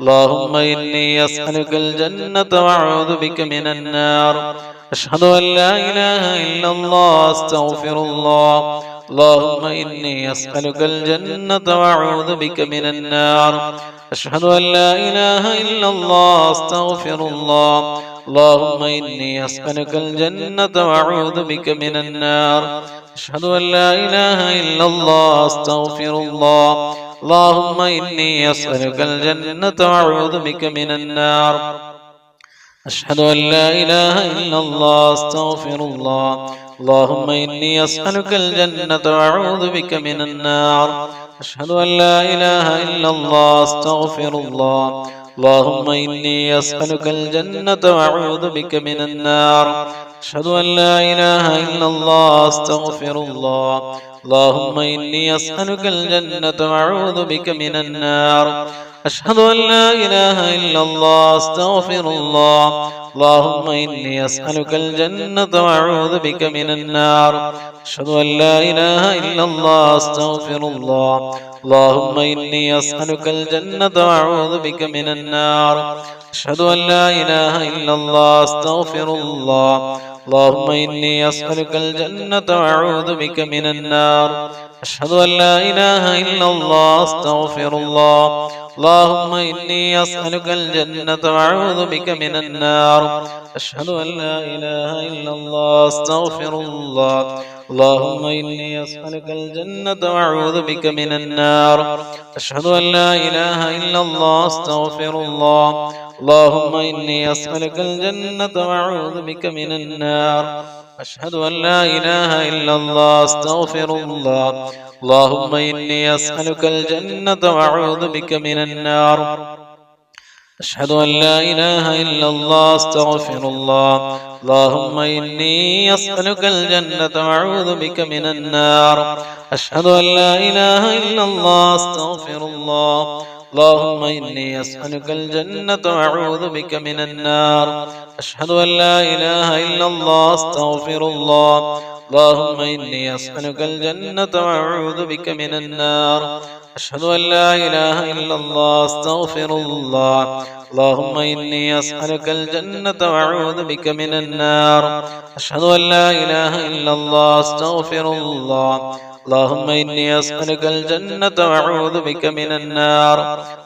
اللهم إني أسألك الجنة وأعوذ بك من النار. أشهد أن لا إله إلا الله. أستغفر الله. اللهم إني أسألك الجنة وأعوذ بك من النار. أشهد أن لا إله إلا الله. أستغفر الله. اللهم إني أسألك الجنة وأعوذ بك من النار. أشهد أن لا إله إلا الله. أستغفر الله. اللهم إني أسألك الجنة وأعوذ بك من النار. أشهد أن لا إله إلا الله. أستغفر الله. اللهم إني أسألك الجنة وأعوذ بك من النار. أشهد أن لا إله إلا الله. أستغفر الله. اللهم إني أسألك الجنة وأعوذ بك من النار. أشهد أن لا إله إلا الله. أستغفر الله. اللهم إني أسألك الجنة وأعوذ بك من النار. أشهد أن لا إله إلا الله. أستغفر الله. اللهم إني أسألك الجنة وأعوذ بك من النار. أشهد أن لا إله إلا الله. أستغفر الله. اللهم إني أسألك الجنة وأعوذ بك من النار. أشهد أن لا إله إلا الله. أستغفر الله. اللهم إني أسألك الجنة وأعوذ بك من النار. أشهد أن لا إله إلا الله. أستغفر الله. اللهم إني أسألك الجنة وأعوذ بك من النار. أشهد أن لا إله إلا الله. أستغفر الله. اللهم إني أسألك الجنة وأعوذ بك من النار. أشهد أن لا إله إلا الله. أستغفر الله. اللهم إني أسألك الجنة وأعوذ بك من النار. أشهد أن لا إله إلا الله. أستغفر الله. اللهم إني أسألك الجنة وأعوذ بك من النار. أشهد أن لا إله إلا الله. أستغفر الله. اللهم إني أسألك الجنة وأعوذ بك من النار. أشهد أن لا إله إلا الله. أستغفر الله. اللهم إني أسألك الجنة وأعوذ بك من النار. أشهد أن لا إله إلا الله. أستغفر الله. اللهم إني أسألك الجنة وأعوذ بك من النار. أشهد أن لا إله إلا الله. أستغفر الله. اللهم إني أسألك الجنة وأعوذ بك من النار. أشهد أن لا إله إلا الله. أستغفر الله. اللهم إني أسألك الجنة وأعوذ بك من النار.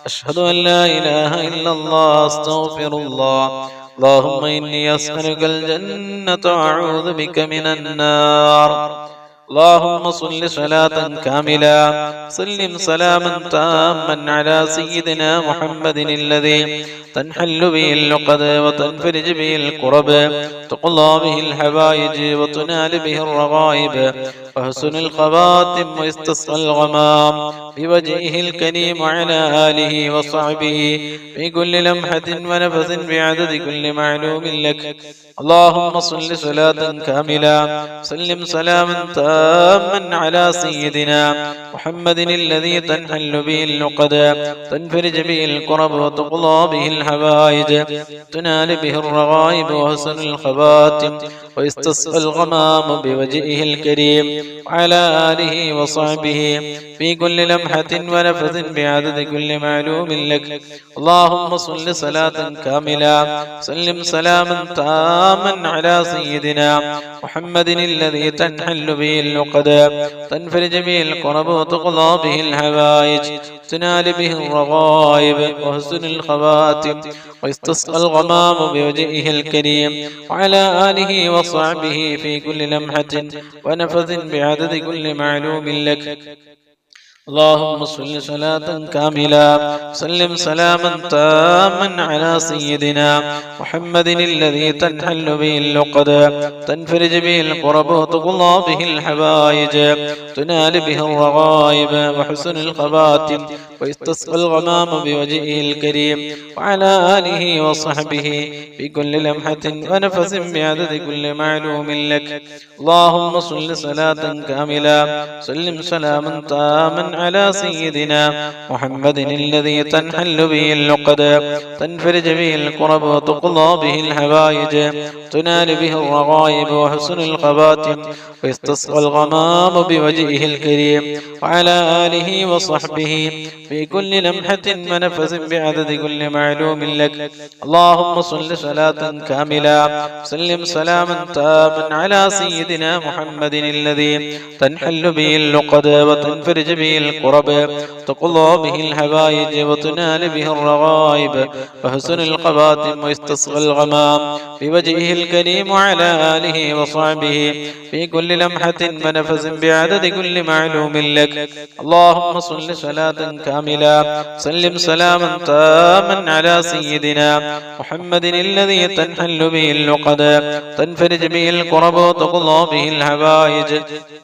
أشهد أن لا إله إلا الله. أستغفر الله. اللهم إني أسألك الجنة وأعوذ بك من النار. اللهم صل صلاة كاملة سلم سلاما تاما على سيدنا محمد الذي تنحل به اللقد وتنفرج به الكرب تقضى به الحوائج وتنال به الرغائب وحسن الخواتم ويستسقى الغمام بوجهه الكريم وعلى آله وصحبه في كل لمحة ونفس بعدد كل معلوم لك. اللهم صل صلاة كاملة سلم سلاما تاما على سيدنا محمد الذي تنحل به اللقد تنفرج به الكرب وتقضى به الحوائج تنال به الرغائب وحسن الخواتم ويستسقى الغمام بوجهه الكريم وعلى آله وصحبه في كل لمحة ونفس بعدد كل معلوم لك. اللهم صل صلاة كاملة سلم سلاما تاما على سيدنا محمد الذي تنحل به اللقد تنفرج به الكرب وتقضى به الحوائج تنال به الرغائب وحسن الخواتم ويستسقى الغمام بوجهه الكريم وعلى آله وصحبه في كل لمحة ونفث بعدد كل معلوم لك. اللهم صل صلاة كاملة سلم سلاما تاما على سيدنا محمد الذي تنحل به اللقد تنفرج به الكرب وتقضى به الحوائج تنال به الرغائب وحسن الخواتم ويستسقى الغمام بوجهه الكريم وعلى آله وصحبه في كل لمحة ونفس بعدد كل معلوم لك. اللهم صل صلاة كاملة سلم سلاما تاما على سيدنا محمد الذي تنحل به اللقد تنفرج به الكرب وتقضى به الحوائج تنال به الرغائب وحسن الخواتم ويستسقى الغمام بوجهه الكريم وعلى آله وصحبه في كل لمحة ونفس بعدد كل معلوم لك. اللهم صل صلاة كاملة سلم سلاما تاما على سيدنا محمد الذي تنحل به اللقد وتنفرج به الكرب تقضى به الحوائج وتنال به الرغائب وحسن الخواتم ويستسقى الغمام بوجهه الكريم وعلى آله وصحبه في كل لمحة ونفس بعدد كل معلوم لك. اللهم صل صلاة كاملة سلم سلاما تاما على سيدنا محمد الذي تنحل به اللقد تنفرج به الكرب وتقضى به الحوائج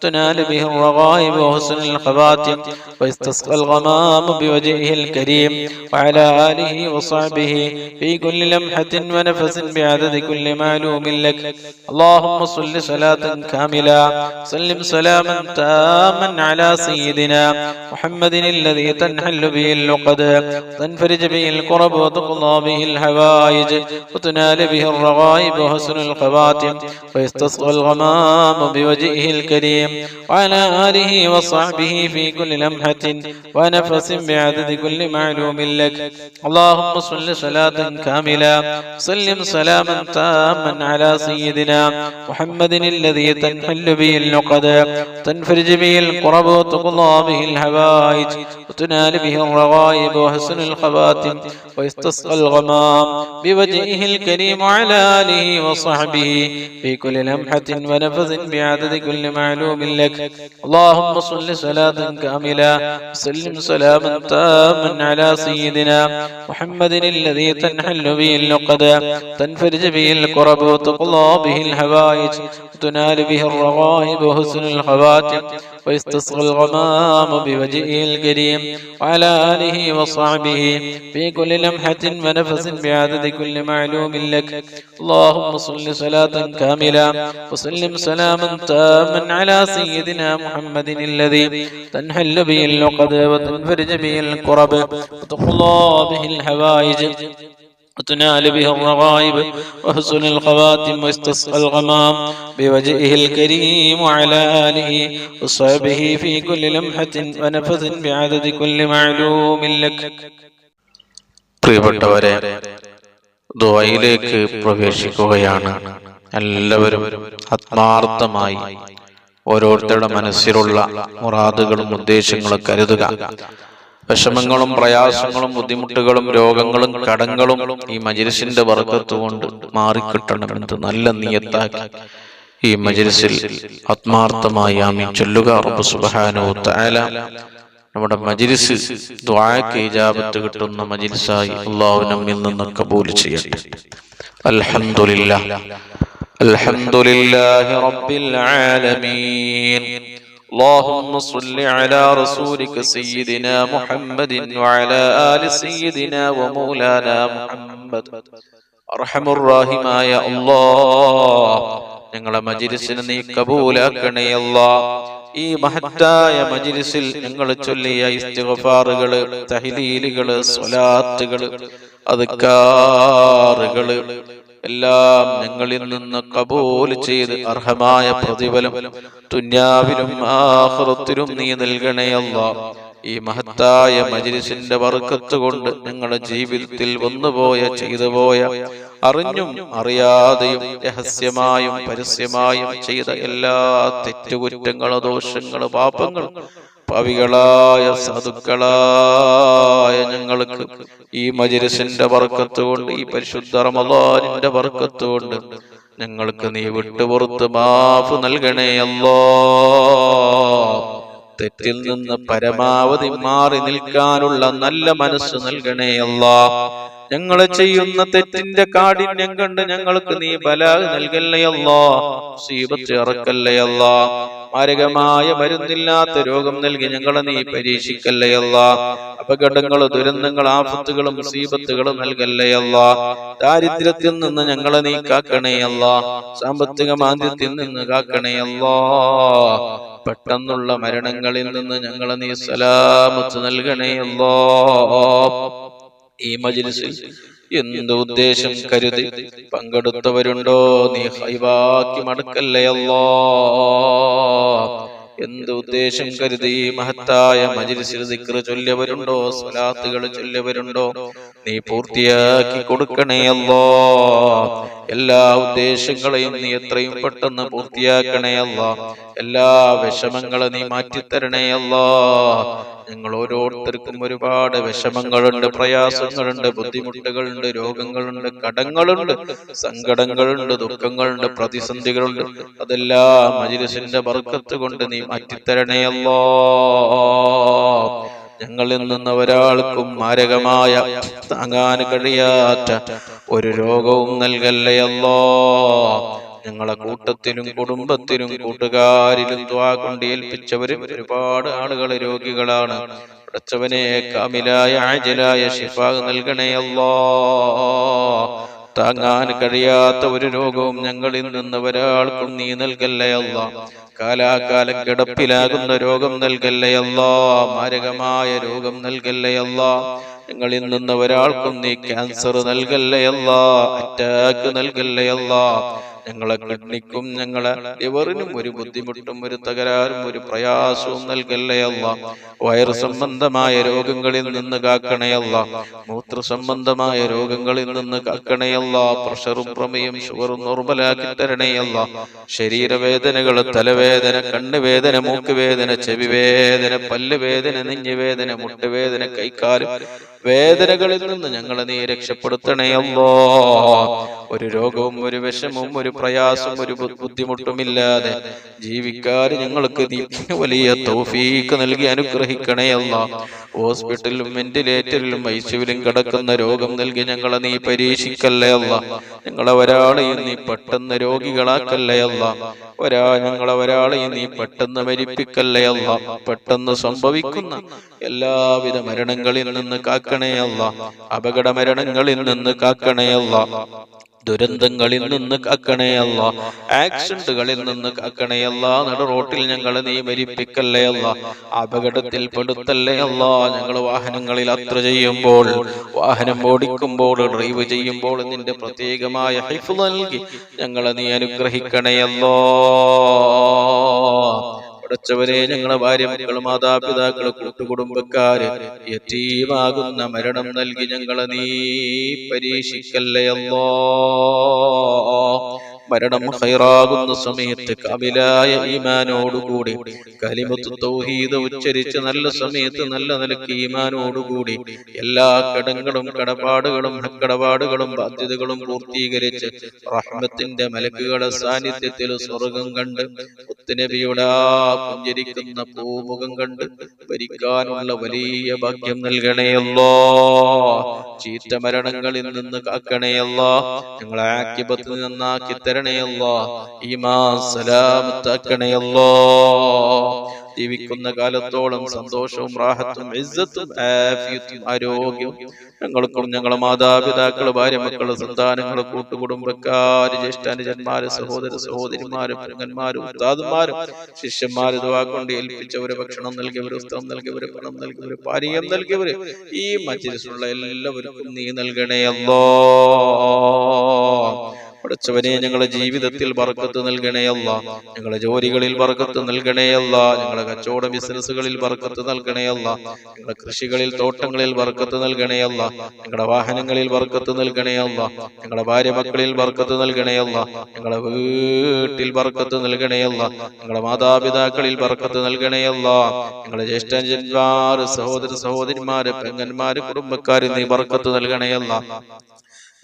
تنال به الرغائب وحسن الخواتم ويستسقى الغمام بوجهه الكريم وعلى آله وصحبه في كل لمحة ونفس بعدد كل معلوم لك. اللهم صل صلاة كاملة سلم سلاما تاما على سيدنا محمد الذي تنحل به اللقد تنفرج به الكرب وتقضى به الحوائج وتنال به الرغائب وحسن الخواتم ويستسقى الغمام بوجهه الكريم وعلى آله وصحبه في كل لمحة ونفس بعدد كل معلوم لك. اللهم صل صلاة كاملة سلم سلاما تاما على سيدنا محمد الذي تنحل به اللقد تنفرج به الكرب وتقضى به الحوائج وتنال به الرغائب وحسن الخواتم ويستسقى الغمام بوجهه الكريم وعلى آله وصحبه في كل لمحة ونفس بعدد كل معلوم لك. اللهم صل صلاة كاملة سلم سلاما تاما على سيدنا محمد الذي تنحل به اللقد تنفرج به الكرب وتقضى به الحوائج وتنال به الرغائب وحسن الخواتم ويستسقى الغمام بوجهه الكريم وعلى آله وصحبه في كل لمحة ونفس بعدد كل معلوم لك. اللهم صل صلاة كاملة وسلم سلاما تاما على سيدنا محمد الذي تنحل به اللقد وتنفرج به الكرب وتقضى به الحوائج وتنال به الرغائب وحسن الخواتم ويستسقى الغمام بوجهه الكريم وعلى آله وصحبه في كل لمحة ونفس بعدد كل معلوم لك. പ്രിയപ്പെട്ടവരെ, ദുആയിലേക്ക് പ്രവേശിക്കുകയാണ്. എല്ലാവരും ആത്മാർത്ഥമായി ഓരോരുത്തരുടെ മനസ്സിലുള്ള മുറാദുകളും ഉദ്ദേശങ്ങളും കരുതുക. വിഷമങ്ങളും പ്രയാസങ്ങളും ബുദ്ധിമുട്ടുകളും രോഗങ്ങളും കടങ്ങളും ഈ മജ്‌ലിസിന്റെ ബർക്കത്ത് കൊണ്ട് മാറിക്കിട്ടണമെന്ന് നല്ല നിയത്താക്കി ഈ മജ്‌ലിസിൽ ആത്മാർത്ഥമായി ആമീൻ ചൊല്ലുക. റബ്ബ് സുബ്ഹാനഹു വ തആല നമ്മുടെ മജ്‌ലിസ് ദുആക്ക് ഇജാബത്ത് കിട്ടുന്ന മജ്‌ലിസായി അല്ലാഹു നമ്മിൽ നിന്ന് കബൂൽ ചെയ്യട്ടെ. അൽഹംദുലില്ലാഹ് അൽഹംദുലില്ലാഹി റബ്ബിൽ ആലമീൻ. اللهم صل على رسولك سيدنا محمد وعلى آل سيدنا ومولانا محمد. അർഹമുർ റഹീമായ അല്ലാഹ്, ഞങ്ങളുടെ മജ്‌ലിസിനെ നീ കബൂലാക്കണേ അല്ലാഹ്. ഈ മഹത്തായ മജ്‌ലിസിൽ ഞങ്ങൾ ചൊല്ലിയ ഇസ്തിഗ്ഫാറുകള്, തഹ്ലീലുകള്, സ്വലാത്തുകള്, അദ്കാറുകള് എല്ലാം ഞങ്ങളിൽ നിന്ന് കബൂൽ ചെയ്ത് അർഹമായ പ്രതിഫലം ദുനിയാവിലും ആഖിറത്തിലും നീ നൽകണേ അല്ലാഹ്. ഈ മഹത്തായ മജ്‌ലിസിന്റെ ബർക്കത്ത് കൊണ്ട് ഞങ്ങളുടെ ജീവിതത്തിൽ വന്നുപോയ ചെയ്തുപോയ അറിഞ്ഞും അറിയാതെയും രഹസ്യമായും പരസ്യമായും ചെയ്ത എല്ലാ തെറ്റുകുറ്റങ്ങളും ദോഷങ്ങളും പാപങ്ങളും പാവികളായ സാധുക്കളായ ഞങ്ങൾക്ക് ഈ മജ്‌ലിസിന്റെ ബർക്കത്ത് കൊണ്ട്, ഈ പരിശുദ്ധ റമളാനിന്റെ ബർക്കത്ത് കൊണ്ട് ഞങ്ങൾക്ക് നീ വിട്ടുപുറത്ത് മാഫ് നൽകണേ അല്ലാഹ്. തെറ്റിൽ നിന്ന് പരമാവധി മാറി നിൽക്കാനുള്ള നല്ല മനസ്സ് നൽകണേ അല്ലാഹ്. ഞങ്ങൾ ചെയ്യുന്ന തെറ്റിന്റെ കാഠിന്യം കണ്ട് ഞങ്ങൾക്ക് നീ ബലാ നൽകല്ലേ അല്ലാഹ്. മുസീബത്ത് ഇറക്കല്ലേ അല്ലാഹ്. മാരകമായ മരുന്നില്ലാത്ത രോഗം നൽകി ഞങ്ങളെ നീ പരീക്ഷിക്കല്ലേ അല്ലാഹ്. അപകടങ്ങൾ, ദുരന്തങ്ങൾ, ആഫത്തുകൾ, മുസീബത്തുകൾ നൽകല്ലേ അല്ലാഹ്. ദാരിദ്ര്യത്തിൽ നിന്ന് ഞങ്ങളെ നീ കാക്കണേ അല്ലാഹ്. സാമ്പത്തിക മാന്ദ്യത്തിൽ നിന്ന് കാക്കണേ അല്ലാഹ്. പെട്ടെന്നുള്ള മരണങ്ങളിൽ നിന്ന് ഞങ്ങളെ നീ സലാമത്ത് നൽകണേ അല്ലാഹ്. ഈ മജ്ലിസിൽ എന്ത് ഉദ്ദേശം കരുതി പങ്കെടുത്തവരുണ്ടോ നീ ഹൈവാക്കി മടക്കല്ലേ അല്ലാഹ്. എന്ത് ഉദ്ദേശം കരുതി ഈ മഹത്തായ മജ്ലിസിൽ ദിക്ർ ചൊല്ലിയവരുണ്ടോ, സ്വലാത്തുകൾ ചൊല്ലിയവരുണ്ടോ, നീ പൂർത്തിയാക്കി കൊടുക്കണേ അല്ലാഹ്. എല്ലാ ഉദ്ദേശങ്ങളെയും നീ എത്രയും പെട്ടെന്ന് പൂർത്തിയാക്കണേ അല്ലാഹ്. എല്ലാ വിഷമങ്ങളും നീ മാറ്റിത്തരണേ അല്ലാഹ്. ഞങ്ങൾ ഓരോരുത്തർക്കും ഒരുപാട് വിഷമങ്ങളുണ്ട്, പ്രയാസങ്ങളുണ്ട്, ബുദ്ധിമുട്ടുകളുണ്ട്, രോഗങ്ങളുണ്ട്, കടങ്ങളുണ്ട്, സങ്കടങ്ങളുണ്ട്, ദുഃഖങ്ങളുണ്ട്, പ്രതിസന്ധികളുണ്ട്. അതെല്ലാം മജ്ലിസിന്റെ ബർക്കത്ത് കൊണ്ട് നീ മാറ്റിത്തരണേ അല്ലാഹ്. ഞങ്ങളിൽ നിന്ന് ഒരാൾക്കും മാരകമായ താങ്ങാൻ കഴിയാത്ത ഒരു രോഗവും നൽകല്ലേ അല്ലാഹ്. ഞങ്ങളെ കൂട്ടത്തിലും കുടുംബത്തിലും കൂട്ടുകാരിലും ദുആ കൊണ്ട് ഏൽപ്പിച്ചവരും ഒരുപാട് ആളുകൾ രോഗികളാണ്. പടച്ചവനെ കാമിലായ ആജിലായ ശിഫാ നൽകണേ അല്ലാഹ്. താങ്ങാൻ കഴിയാത്ത ഒരു രോഗവും ഞങ്ങളിൽ നിന്ന് ഒരാൾക്കും നീ നൽകല്ലേ അല്ലാഹ്. കാലാകാലം കിടപ്പിലാകുന്ന രോഗം നൽകല്ലേ അല്ലാഹ്. മാരകമായ രോഗം നൽകല്ലേ അല്ലാഹ്. ഞങ്ങളിൽ നിന്ന് ഒരാൾക്കും നീ ക്യാൻസർ നൽകല്ലേ അല്ലാഹ്. അറ്റാക്ക് നൽകല്ലേ അല്ലാഹ്. ഞങ്ങളെ കിഡ്നിക്കും ഞങ്ങളെ ലിവറിനും ഒരു ബുദ്ധിമുട്ടും ഒരു തകരാറും ഒരു പ്രയാസവും നൽകല്ലേ അല്ലാഹ്. വയറ് സംബന്ധമായ രോഗങ്ങളിൽ നിന്ന് കാക്കണേ അല്ലാഹ്. മൂത്ര സംബന്ധമായ രോഗങ്ങളിൽ നിന്ന് കാക്കണേ അല്ലാഹ്. പ്രഷറും പ്രമേയം ഷുഗറും നോർമലാക്കി തരണേ അല്ലാഹ്. ശരീരവേദനകൾ, തലവേദന, കണ്ണുവേദന, മൂക്കുവേദന, ചെവിവേദന, പല്ലുവേദന, നെഞ്ഞുവേദന, മുട്ടുവേദന, കൈക്കാല് വേദനകളിൽ നിന്ന് ഞങ്ങളെ നീ രക്ഷപ്പെടുത്തണേ അല്ലാഹ്. ഒരു രോഗവും ഒരു വിഷമവും ഒരു പ്രയാസവും ഒരു ബുദ്ധിമുട്ടുമില്ലാതെ ജീവിക്കാൻ ഞങ്ങൾക്ക് നീ വലിയ തൗഫീഖ് നൽകി അനുഗ്രഹിക്കണേ അല്ലാഹ്. ഹോസ്പിറ്റലിലും വെന്റിലേറ്ററിലും ഐസിയുവിലും കിടക്കുന്ന രോഗം നൽകി ഞങ്ങളെ നീ പരീക്ഷിക്കല്ലേ അല്ലാഹ്. ഞങ്ങളെ ഒരാളെയും നീ പെട്ടെന്ന് രോഗികളാക്കല്ലേ അല്ലാഹ്. ഞങ്ങളെ ഒരാളെയും നീ പെട്ടെന്ന് മരിപ്പിക്കല്ലേ അല്ലാഹ്. പെട്ടെന്ന് സംഭവിക്കുന്ന എല്ലാവിധ മരണങ്ങളിൽ നിന്ന് കാക്കണേ അല്ലാഹ്. അപകട മരണങ്ങളിൽ നിന്ന് കാക്കണേ അല്ലാഹ്. ദുരന്തങ്ങളിൽ നിന്ന് കാക്കണേ അല്ലാഹ്. ആക്സിഡന്റുകളിൽ നിന്ന് കാക്കണേ അല്ലാഹ്. നട റോട്ടിൽ ഞങ്ങളെ നീ മരിപ്പിക്കല്ലേ അല്ലാഹ്. അപകടത്തിൽ പെടുത്തല്ലേ അല്ലാഹ്. ഞങ്ങൾ വാഹനങ്ങളിൽ യാത്ര ചെയ്യുമ്പോൾ, വാഹനം ഓടിക്കുമ്പോൾ, ഡ്രൈവ് ചെയ്യുമ്പോൾ നിന്റെ പ്രത്യേകമായ ഹിഫ്ള് നൽകി ഞങ്ങളെ നീ അനുഗ്രഹിക്കണേ അല്ലാഹ്. പടച്ചവനെ ഞങ്ങളെ ഭാര്യ, മക്കൾ, മാതാപിതാക്കൾ, കൂട്ടുകുടുംബക്കാര് യതീമാകുന്ന മരണം നൽകി ഞങ്ങളെ നീ പരീക്ഷിക്കല്ലേ അല്ലാഹ്. മരണം ഖൈറാകുന്ന സമയത്ത് കാമിലായ ഈമാനോടുകൂടി കലിമത്ത് തൗഹീദ് ഉച്ചരിച്ച് നല്ല സമയത്ത് നല്ല നിലയ്ക്ക് ഈമാനോടുകൂടി എല്ലാ കടങ്ങളും കടപാടുകളും കടപാടുകളും ബാധ്യതകളും പൂർത്തീകരിച്ച് റഹ്മത്തിന്റെ മലക്കുകളുടെ സാന്നിധ്യത്തിൽ സ്വർഗം കണ്ട് മുത്തുനബിയുടെ പുഞ്ചിരിക്കുന്ന പൂമുഖം കണ്ട് ഭരിക്കാനുള്ള വലിയ ഭാഗ്യം നൽകണേ അല്ലാഹ്. ചീത്ത മരണങ്ങളിൽ നിന്ന് കാക്കണേ അല്ലാഹ്. ഞങ്ങളെ ആഖിബത്ത് നന്നാക്കി തരണേ അല്ലാഹ്. ഈമാൻ സലാമത്താക്കണേ അല്ലാഹ്. ജീവിക്കുന്ന കാലത്തോളം സന്തോഷവും റാഹത്തും ഇസ്സത്തും ആഫിയത്തും ആരോഗ്യവും ഞങ്ങൾക്കും ഞങ്ങളെ മാതാപിതാക്കള്, ഭാര്യ, മക്കള്, സന്താനങ്ങള്, കൂട്ടുകുടുംബക്കാര്, ജ്യേഷ്ഠാനുജന്മാര്, സഹോദര സഹോദരിമാര്, പെങ്ങന്മാരും ഉസ്താദുമാരും ശിഷ്യന്മാര് ദുആ കൊണ്ട് ഏൽപ്പിച്ചവര്, ഭക്ഷണം നൽകിയവര്, വസ്ത്രം നൽകിയവര്, പണം നൽകിയവര്, പാനീയം നൽകിയവര്, ഈ മജ്‌ലിസിലുള്ള എല്ലാവർക്കും നീ നൽകണേ അല്ലാഹ്. പടച്ചവനെ ഞങ്ങളുടെ ജീവിതത്തിൽ ബർക്കത്ത് നൽകണേ അല്ലാഹ്. ഞങ്ങളുടെ ജോലികളിൽ ബർക്കത്ത് നൽകണേ അല്ലാഹ്. ഞങ്ങളുടെ കച്ചവട ബിസിനസ്സുകളിൽ ബർക്കത്ത് നൽകണേ അല്ലാഹ്. ഞങ്ങളുടെ കൃഷികളിൽ, തോട്ടങ്ങളിൽ ബർക്കത്ത് നൽകണേ അല്ലാഹ്. ഞങ്ങളുടെ വാഹനങ്ങളിൽ ബർക്കത്ത് നൽകണേ അല്ലാഹ്. ഞങ്ങളുടെ ഭാര്യ മക്കളിൽ ബർക്കത്ത് നൽകണേ അല്ലാഹ്. ഞങ്ങളുടെ വീട്ടിൽ ബർക്കത്ത് നൽകണേ അല്ലാഹ്. ഞങ്ങളുടെ മാതാപിതാക്കളിൽ ബർക്കത്ത് നൽകണേ അല്ലാഹ്. ഞങ്ങളുടെ ജ്യേഷ്ഠന്മാര്, സഹോദര സഹോദരിമാര്, പെങ്ങന്മാര്, കുടുംബക്കാര് നീ ബർക്കത്ത് നൽകണേ അല്ലാഹ്.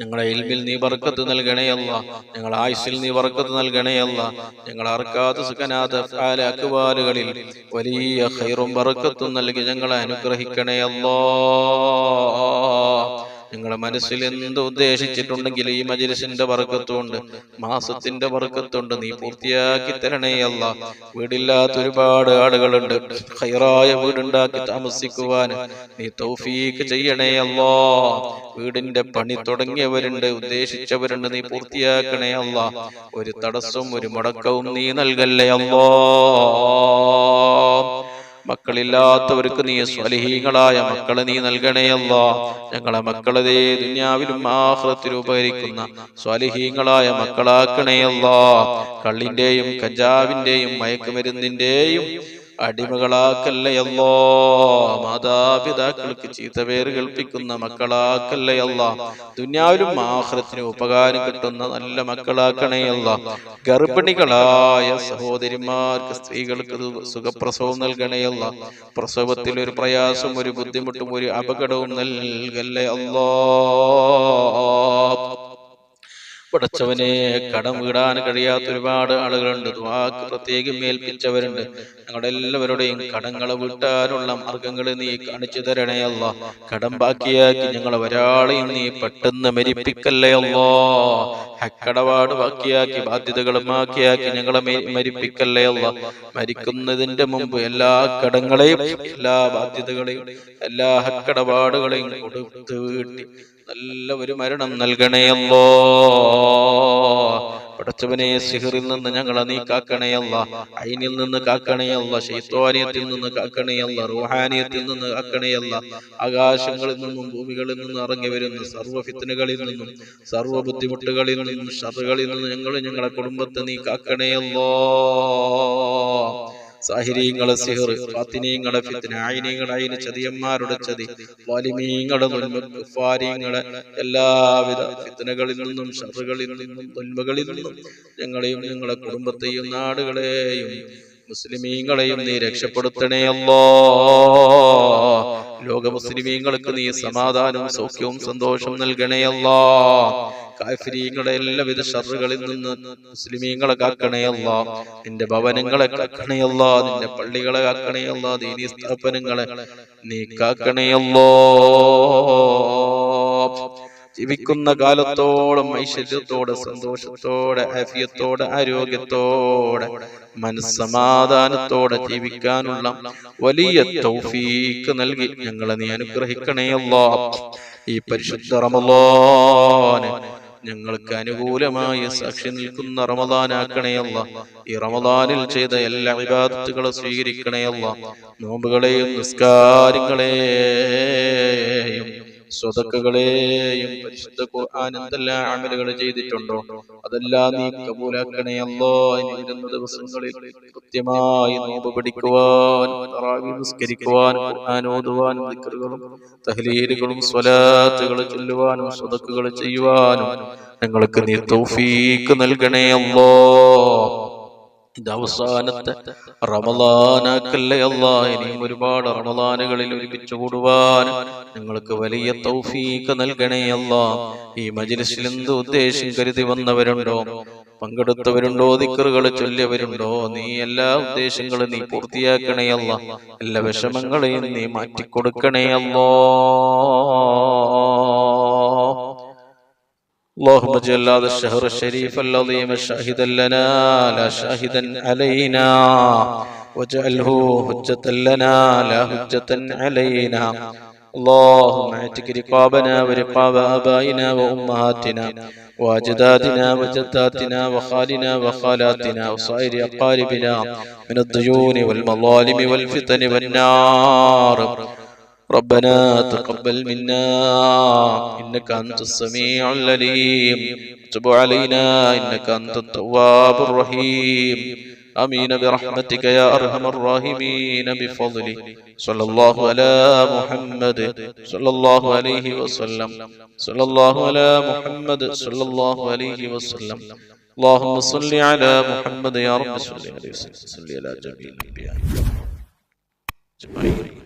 ഞങ്ങളുടെ ഇൽമിൽ നീ ബർക്കത്ത് നൽകണേ അല്ലാഹ്. ഞങ്ങളുടെ ആയുസ്സിൽ നീ ബർക്കത്ത് നൽകണേ അല്ലാഹ്. ഞങ്ങളുടെ അർക്കാത്ത് സുഖനാഥ അക്വാലുകളിൽ വലിയ ഖൈറും ബർക്കത്തും നൽകി ഞങ്ങളെ അനുഗ്രഹിക്കണേ അല്ലാഹ്. ഞങ്ങളെ മനസ്സിൽ എന്ത് ഉദ്ദേശിച്ചിട്ടുണ്ടെങ്കിൽ ഈ മജ്‌ലിസിന്റെ ബർക്കത്തുകൊണ്ട്, മാസത്തിന്റെ ബർക്കത്തുകൊണ്ട് നീ പൂർത്തിയാക്കി തരണേ അല്ലാ. വീടില്ലാത്ത ഒരുപാട് ആളുകളുണ്ട്, ഖൈറായ വീടുണ്ടാക്കി താമസിക്കുവാൻ നീ തൗഫീഖ് ചെയ്യണേ അല്ലാ. വീടിന്റെ പണി തുടങ്ങിയവരുണ്ട്, ഉദ്ദേശിച്ചവരുണ്ട്, നീ പൂർത്തിയാക്കണേ അല്ലാ. ഒരു തടസ്സവും ഒരു മുടക്കവും നീ നൽകല്ലേ അല്ലാ. മക്കളില്ലാത്തവർക്ക് നീ സ്വാലിഹീങ്ങളായ മക്കളെ നീ നൽകണേ അല്ലാ. ഞങ്ങളെ മക്കളതേ ദുനിയാവിലും ആഖിറത്തിലും ഉപകരിക്കുന്ന സ്വാലിഹീങ്ങളായ മക്കളാക്കണേ അല്ലാ. കള്ളിന്റെയും കഞ്ചാവിന്റെയും മയക്കുമരുന്നിന്റെയും അടിമകളാക്കല്ലേ അല്ലാ. മാതാപിതാക്കൾക്ക് ചീത്തപേര് കൽപ്പിക്കുന്ന മക്കളാക്കല്ലേ അല്ലാ. ദുനിയാവിലും ആഖിറത്തിനും ഉപകാരം കിട്ടുന്ന നല്ല മക്കളാക്കണേ അല്ലാ. ഗർഭിണികളായ സഹോദരിമാർക്ക്, സ്ത്രീകൾക്ക് സുഖപ്രസവം നൽകണേ അല്ലാ. പ്രസവത്തിൽ ഒരു പ്രയാസം, ഒരു ബുദ്ധിമുട്ടും ഒരു അപകടവും നൽകല്ലേ അല്ലാ. പടച്ചവനെ, കടം വീടാൻ കഴിയാത്ത ഒരുപാട് ആളുകളുണ്ട്, ദുആക്ക് പ്രത്യേകം ഏൽപ്പിച്ചവരുണ്ട്. ഞങ്ങളുടെ എല്ലാവരുടെയും കടങ്ങളെ വീട്ടാനുള്ള മാർഗങ്ങൾ നീ കാണിച്ചു തരണേ അല്ലാ. കടം ബാക്കിയാക്കി ഞങ്ങളെ ഒരാളെയും നീ പെട്ടെന്ന് മരിപ്പിക്കല്ലേ അല്ലാ. ഹക്കടപാട് ബാക്കിയാക്കി, ബാധ്യതകൾ ബാക്കിയാക്കി ഞങ്ങളെ മരിപ്പിക്കല്ലേ അല്ലാ. മരിക്കുന്നതിന്റെ മുമ്പ് എല്ലാ കടങ്ങളെയും, എല്ലാ ബാധ്യതകളെയും, എല്ലാ ഹക്കടപാടുകളെയും കൊടുത്തു വീട്ടി നല്ല ഒരു മരണം നൽകണേ അല്ലാ. പടച്ചവനെ, സിഹറിൽ നിന്ന് ഞങ്ങളെ നീ കാക്കണേ അല്ലാ. ഐനിൽ നിന്ന് കാക്കണേ അല്ലാ. ശൈത്വാനിയത്തിൽ നിന്ന് കാക്കണേ അല്ലാ. റൂഹാനിയത്തിൽ നിന്ന് കാക്കണേ അല്ലാ. ആകാശങ്ങളിൽ നിന്നും ഭൂമികളിൽ നിന്നും ഇറങ്ങി വരുന്ന സർവ്വ ഫിത്നകളിൽ നിന്നും, സർവ്വ ബുദ്ധിമുട്ടുകളിൽ നിന്നും, ഷർറുകളിൽ നിന്നും ഞങ്ങളെ കുടുംബത്തെ നീ കാക്കണേ അല്ലാ. സാഹിരീങ്ങളെ സിഹർ, ഫാത്തിനീങ്ങളെ ഫിത്ന, ഐനീങ്ങളെ ഐന്, ചതിയന്മാരുടെ ചതി, വാലിമീങ്ങളെ കുഫാരീങ്ങളെ എല്ലാവിധ ഫിത്നകളിൽ നിന്നും, ഷർറുകളിൽ നിന്നും, ദുൽമകളിൽ നിന്നും ഞങ്ങളെയും ഞങ്ങളെ കുടുംബത്തെയും നാടുകളെയും മുസ്ലിമീങ്ങളെയും നീ രക്ഷപ്പെടുത്തണേ അല്ലാ. ലോക മുസ്ലിമീങ്ങൾക്ക് നീ സമാധാനവും സൗഖ്യവും സന്തോഷവും നൽകണേ അല്ലാ. കാഫിരീങ്ങളുടെ എല്ലാവിധ ഷർറുകളിൽ നിന്ന് മുസ്ലിമീങ്ങളെ കാക്കണേ അല്ലാ. നിന്റെ ഭവനങ്ങളെ കാക്കണേ അല്ലാ. നിന്റെ പള്ളികളെ കാക്കണേ അല്ലാ. ദീനീ സ്ഥാപനങ്ങളെ നീ കാക്കണേ അല്ലാ. ജീവിക്കുന്ന കാലത്തോളം ഐശ്വര്യത്തോടെ, സന്തോഷത്തോടെ, ആഫിയത്തോടെ, ആരോഗ്യത്തോടെ, മനസ്സമാധാനത്തോടെ ജീവിക്കാനുള്ള വലിയ തൗഫീഖ് നൽകി ഞങ്ങളെ നീ അനുഗ്രഹിക്കണേ അല്ലാ. ഈ പരിശുദ്ധ റമളാൻ ഞങ്ങൾക്ക് അനുകൂലമായി സാക്ഷി നിൽക്കുന്ന റമളാനാക്കണേ അല്ലാ. ഈ റമളാനിൽ ചെയ്ത എല്ലാ ഇബാദത്തുകളും സ്വീകരിക്കണേ അല്ലാ. നോമ്പുകളെയും നിസ്കാരങ്ങളെയും സ്വതക്കകളെയും പരിശുദ്ധ ഖുർആൻ എന്തെല്ലാം അമലുകൾ ചെയ്തിട്ടുണ്ടോ അതെല്ലാം നീ കബൂലാക്കണേ അല്ലാ. ഇനി വരുന്ന ദിവസങ്ങളിൽ കൃത്യമായി നോമ്പ് പിടിക്കുവാൻ, തറാവീഹ് നിസ്കരിക്കുവാനും, ഖുർആൻ ഓതുവാനും, ദിക്റുകളും തഹ്ലീലുകളും സ്വലാത്തുകളും ചൊല്ലുവാനും, സ്വതക്കകൾ ചെയ്യുവാനും ഞങ്ങൾക്ക് നീ തൗഫീഖ് നൽകണേ അല്ലാ. ഇത് അവസാനത്തെ റമളാനാക്കല്ലേ അല്ലാ. ഇനിയും ഒരുപാട് റമളാനുകളിൽ ഒരുമിച്ച് കൂടുവാൻ ഞങ്ങൾക്ക് വലിയ തൗഫീഖ് നൽകണേ അല്ലാ. ഈ മജ്‌ലിസിൽ എന്ത് ഉദ്ദേശം കരുതി വന്നവരുണ്ടോ, പങ്കെടുത്തവരുണ്ടോ, ദിക്റുകൾ ചൊല്ലിയവരുണ്ടോ, നീ എല്ലാ ഉദ്ദേശങ്ങളും നീ പൂർത്തിയാക്കണേ അല്ലാ. എല്ലാ വിഷമങ്ങളെയും നീ മാറ്റിക്കൊടുക്കണേ അല്ലാ. اللهم اجعل هذا الشهر الشريف العظيم شاهدا لنا لا شاهدا علينا، واجعله حجة لنا لا حجة علينا. اللهم اعتق رقابنا ورقاب آبائنا وأمهاتنا وأجدادنا وجداتنا وخالنا وخالاتنا وصائر أقاربنا من الديون والمظالم والفتن والنار. ربنا تقبل منا إنك أنت السميع العليم، تب علينا إنك أنت التواب الرحيم. آمين برحمتك يا أرحم الراحمين بفضلك. صلى الله على محمد صلى الله عليه وسلم. صلى الله على محمد صلى الله عليه وسلم. اللهم صل على محمد يا رب صل عليه وسلم. صل على جميع الأنبياء أجمعين.